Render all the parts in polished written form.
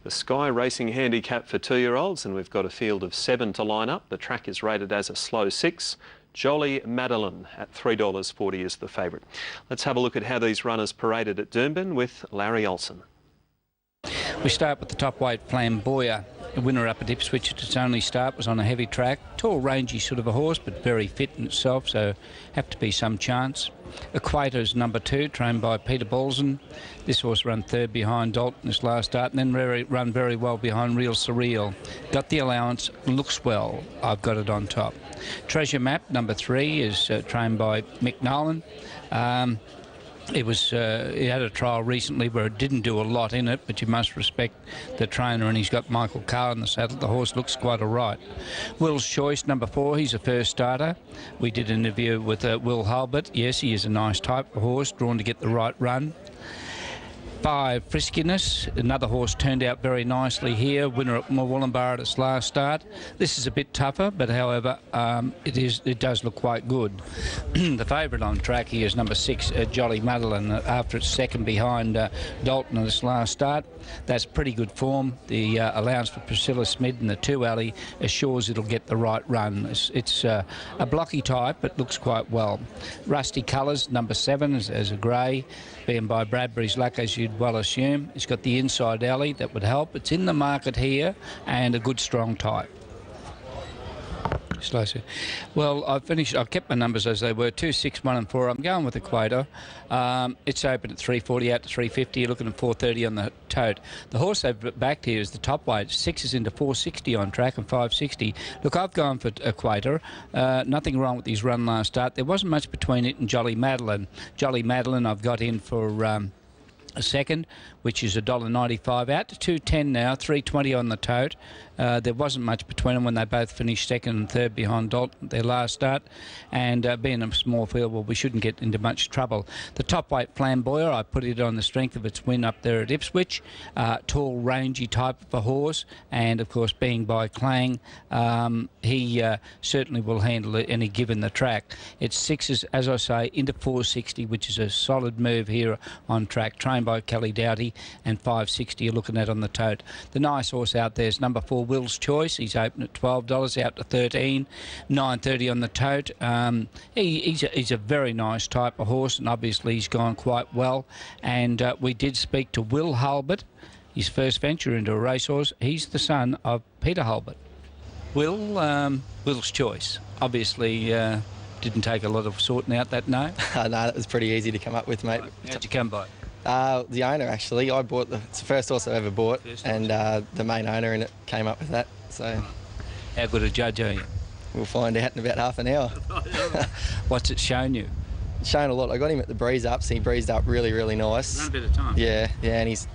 The Sky Racing Handicap for 2-year-olds, and we've got a field of 7 to line up. The track is rated as a slow 6. Jolie Madeleine at $3.40 is the favourite. Let's have a look at how these runners paraded at Doomben with Larry Olsen. We start with the top weight Flamboyant. The winner up at Ipswich at its only start was on a heavy track. Tall, rangy sort of a horse, but very fit in itself, so have to be some chance. Equator's number 2, trained by Peter Balzen. This horse ran third behind Dalton this last start, and then run very well behind Real Surreal. Got the allowance, looks well. I've got it on top. Treasure Map, number 3, is trained by Mick Nolan. He had a trial recently where it didn't do a lot in it, but you must respect the trainer, and he's got Michael Carr in the saddle. The horse looks quite all right. Will's Choice, number 4, he's a first starter. We did an interview with Will Hulbert. Yes, he is a nice type of horse, drawn to get the right run. 5, Friskiness, another horse turned out very nicely here, winner at Wollongbar at its last start. This is a bit tougher, but however, it does look quite good. The favourite on track here is number 6, Jolie Madeleine, after its second behind Dalton at its last start. That's pretty good form. The allowance for Priscilla Smid and the 2 alley assures it'll get the right run. It's a blocky type, but looks quite well. Rusty Colours, number 7, as a grey, being by Bradbury's Luck, as you'd well assume. It's got the inside alley that would help. It's in the market here, and a good strong type. Well, I've kept my numbers as they were, 2, 6, 1 and 4. I'm going with Equator. It's open at 340 out to 350. You're looking at 430 on the tote. The horse they've backed here is the top weight. 6 is into 460 on track and 560. Look, I've gone for Equator. Nothing wrong with his run last start. There wasn't much between it and Jolie Madeleine. Jolie Madeleine I've got in for a second, which is $1.95 out to 210 now, 320 on the tote. There wasn't much between them when they both finished second and third behind Dalton at their last start, and being a small field, well, we shouldn't get into much trouble. The top weight Flamboyant, I put it on the strength of its win up there at Ipswich. Tall, rangy type of a horse, and of course being by Clang, he certainly will handle it any given the track. It's 6, as I say, into 460, which is a solid move here on track, trained by Kelly Doughty, and 560 you're looking at on the tote. The nice horse out there is number 4, Will's Choice. He's open at $12 out to 13, 930 on the tote. He's a very nice type of horse, and obviously he's gone quite well. And we did speak to Will Hulbert, his first venture into a racehorse. He's the son of Peter Hulbert. Will's Choice. Obviously didn't take a lot of sorting out that name. No, that was pretty easy to come up with, mate. How'd you come by it? The owner, actually. It's the first horse I've ever bought, and the main owner in it came up with that. So, how good a judge are you? We'll find out in about half an hour. What's it shown you? It's shown a lot. I got him at the breeze ups. He breezed up really, really nice. Run a bit of time. Yeah, and he's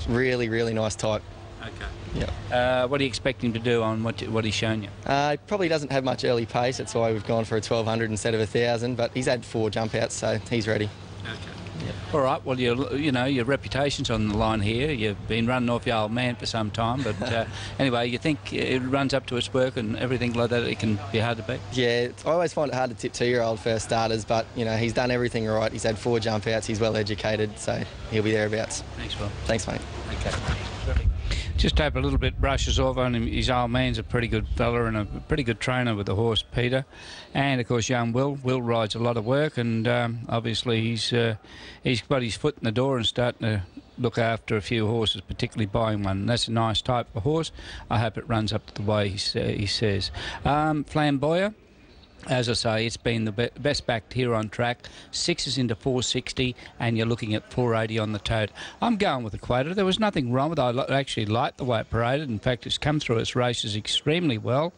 really, really nice type. Okay. Yeah. What do you expect him to do on what he's shown you? He probably doesn't have much early pace. That's why we've gone for a 1200 instead of 1000. But he's had 4 jump outs, so he's ready. Okay. Yep. All right. Well, your reputation's on the line here. You've been running off your old man for some time, but anyway, you think it runs up to its work and everything like that. It can be hard to beat. Yeah, I always find it hard to tip 2-year-old first starters, but he's done everything right. He's had 4 jump outs. He's well educated, so he'll be thereabouts. Thanks, Will. Thanks, mate. Okay. Just hope a little bit brushes off on him. His old man's a pretty good fella and a pretty good trainer with the horse, Peter. And, of course, young Will. Will rides a lot of work, and obviously he's got his foot in the door and starting to look after a few horses, particularly buying one. And that's a nice type of horse. I hope it runs up to the way he says. Flamboyant. As I say, it's been the best backed here on track. 6 is into 460, and you're looking at 480 on the tote. I'm going with Equator. There was nothing wrong with it. I actually liked the way it paraded. In fact, it's come through its races extremely well.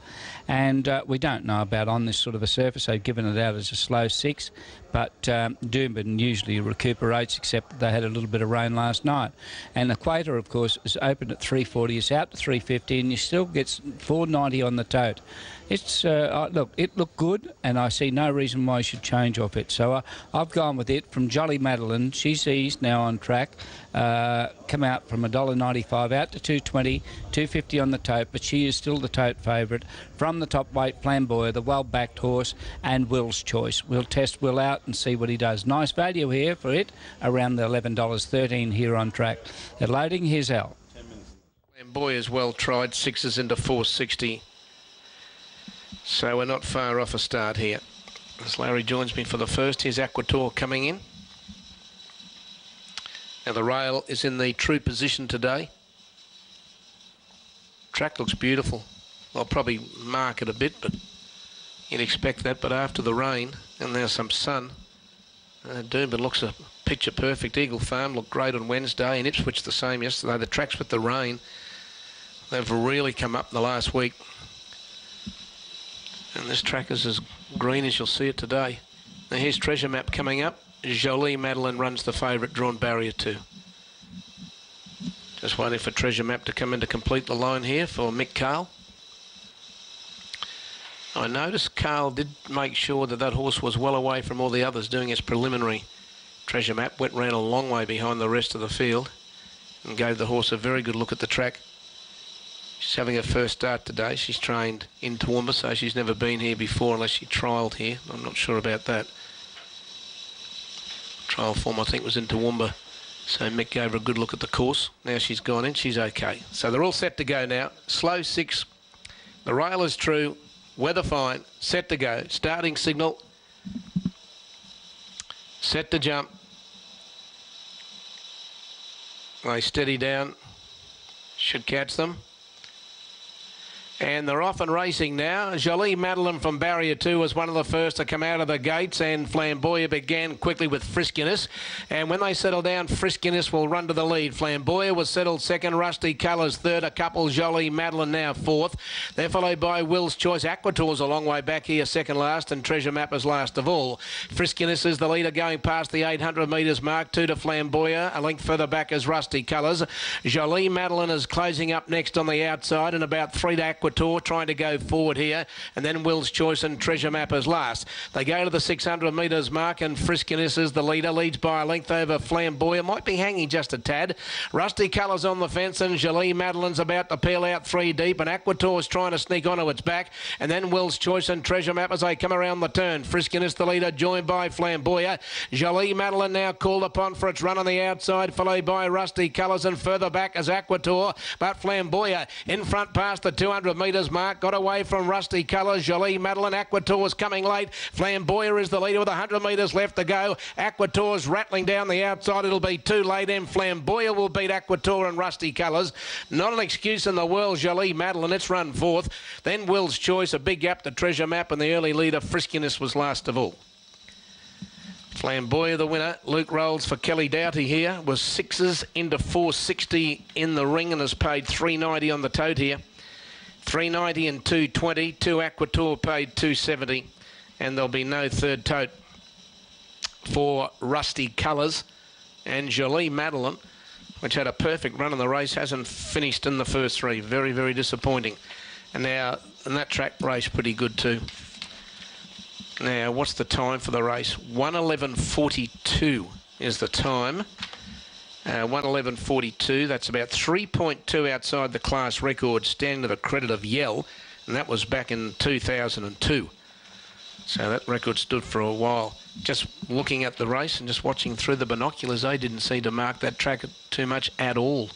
And we don't know about on this sort of a surface. They've given it out as a slow 6. But Doomben usually recuperates, except they had a little bit of rain last night. And Equator, of course, is open at 340. It's out to 350, and you still get 490 on the tote. It's look, it looked good, and I see no reason why you should change off it. So I've gone with it from Jolie Madeleine. She's eased now on track. Come out from $1.95 out to 220, 250 on the tote, but she is still the tote favourite. From the top weight, Flamboyant, the well-backed horse, and Will's Choice. We'll test Will out and see what he does. Nice value here for it, around the $11.13 here on track. They're loading. Here's Al. Flamboyant well tried, 6s into 460. So we're not far off a start here. As Larry joins me for the first, here's Aquator coming in. Now the rail is in the true position today. Track looks beautiful. I'll probably mark it a bit, but you'd expect that. But after the rain, and there's some sun, Doomben looks a picture perfect. Eagle Farm looked great on Wednesday, and Ipswich the same yesterday. The tracks with the rain, they've really come up in the last week. And this track is as green as you'll see it today. Now here's Treasure Map coming up. Jolie Madeleine runs the favourite, drawn barrier 2. Just waiting for Treasure Map to come in to complete the line here for Mick Carl. I noticed Carl did make sure that that horse was well away from all the others doing its preliminary. Treasure Map ran a long way behind the rest of the field and gave the horse a very good look at the track. She's having her first start today. She's trained in Toowoomba, so she's never been here before unless she trialled here. I'm not sure about that. Trial form, I think, was in Toowoomba. So Mick gave her a good look at the course. Now she's gone in. She's okay. So they're all set to go now. Slow 6. The rail is true. Weather fine. Set to go. Starting signal. Set to jump. They steady down. Should catch them. And they're off and racing now. Jolie Madeleine from barrier 2 was one of the first to come out of the gates, and Flamboyant began quickly with Friskiness. And when they settle down, Friskiness will run to the lead. Flamboyant was settled second, Rusty Colours third, a couple, Jolie Madeleine now fourth. They're followed by Will's Choice. Aquator's a long way back here, second last, and Treasure Map is last of all. Friskiness is the leader going past the 800 metres mark, 2 to Flamboyant. A length further back is Rusty Colours. Jolie Madeleine is closing up next on the outside, and about 3 to Aquator trying to go forward here, and then Will's Choice and Treasure Map is last. They go to the 600 metres mark, and Friskiness is the leader, leads by a length over Flamboyant, might be hanging just a tad. Rusty Colours on the fence, and Jolie Madeleine's about to peel out 3 deep, and Aquator's trying to sneak onto its back, and then Will's Choice and Treasure Map as they come around the turn. Friskiness the leader, joined by Flamboyant. Jolie Madeleine now called upon for its run on the outside, followed by Rusty Colours, and further back as Aquator, but Flamboyant in front past the 200 metres mark, got away from Rusty Colours. Jolie Madeleine, Aquator's coming late. Flamboyant is the leader with 100 metres left to go. Aquator's rattling down the outside. It'll be too late, and Flamboyant will beat Aquator and Rusty Colours. Not an excuse in the world, Jolie Madeleine. It's run fourth. Then Will's Choice, a big gap to Treasure Map, and the early leader, Friskiness, was last of all. Flamboyant the winner. Luke Rolls for Kelly Doughty here was 6s into 460 in the ring and has paid $3.90 on the tote here. $3.90 and $2.20. 2 Aquator paid $2.70, and there'll be no third tote for Rusty Colours. And Jolie Madeleine, which had a perfect run in the race, hasn't finished in the first 3. Very, very disappointing. And now, and that track race pretty good too. Now, what's the time for the race? 1:11:42 is the time. 1:11:42. That's about 3.2 outside the class record, standing to the credit of Yell, and that was back in 2002. So that record stood for a while. Just looking at the race and just watching through the binoculars, they didn't seem to mark that track too much at all.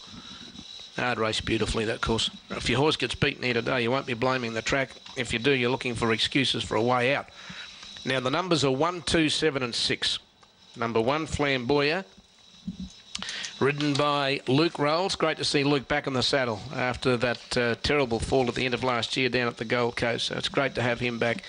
Hard race beautifully, that course. If your horse gets beaten here today, you won't be blaming the track. If you do, you're looking for excuses for a way out. Now, the numbers are 1, 2, 7 and 6. Number 1, Flamboyant, ridden by Luke Rolls. Great to see Luke back in the saddle after that terrible fall at the end of last year down at the Gold Coast. So it's great to have him back.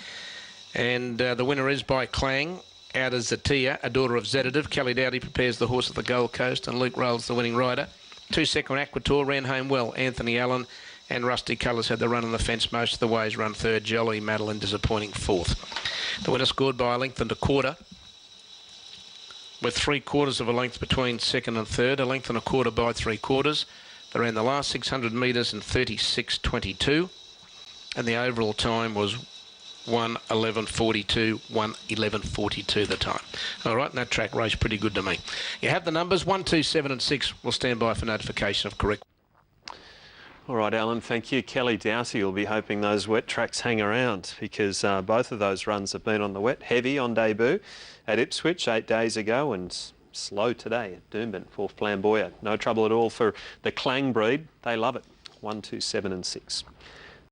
And the winner is by Clang, out of Zatia, a daughter of Zeditive. Kelly Doughty prepares the horse at the Gold Coast, and Luke Rolls the winning rider. 2 second Aquator ran home well. Anthony Allen and Rusty Colours had the run on the fence most of the ways. Run third. Jolie Madeleine disappointing fourth. The winner scored by a length and a quarter, with 3/4 of a length between second and third. A length and a quarter by 3/4. They ran the last 600 metres in 36.22, and the overall time was 1:11:42, 1:11:42 the time. All right, and that track race pretty good to me. You have the numbers 1, 2, 7 and 6. We'll stand by for notification of correct. All right, Alan, thank you. Kelly Doughty will be hoping those wet tracks hang around, because both of those runs have been on the wet. Heavy on debut at Ipswich 8 days ago, and slow today at Doomben for Flamboyant. No trouble at all for the Clang breed. They love it. 1, 2, 7 and 6.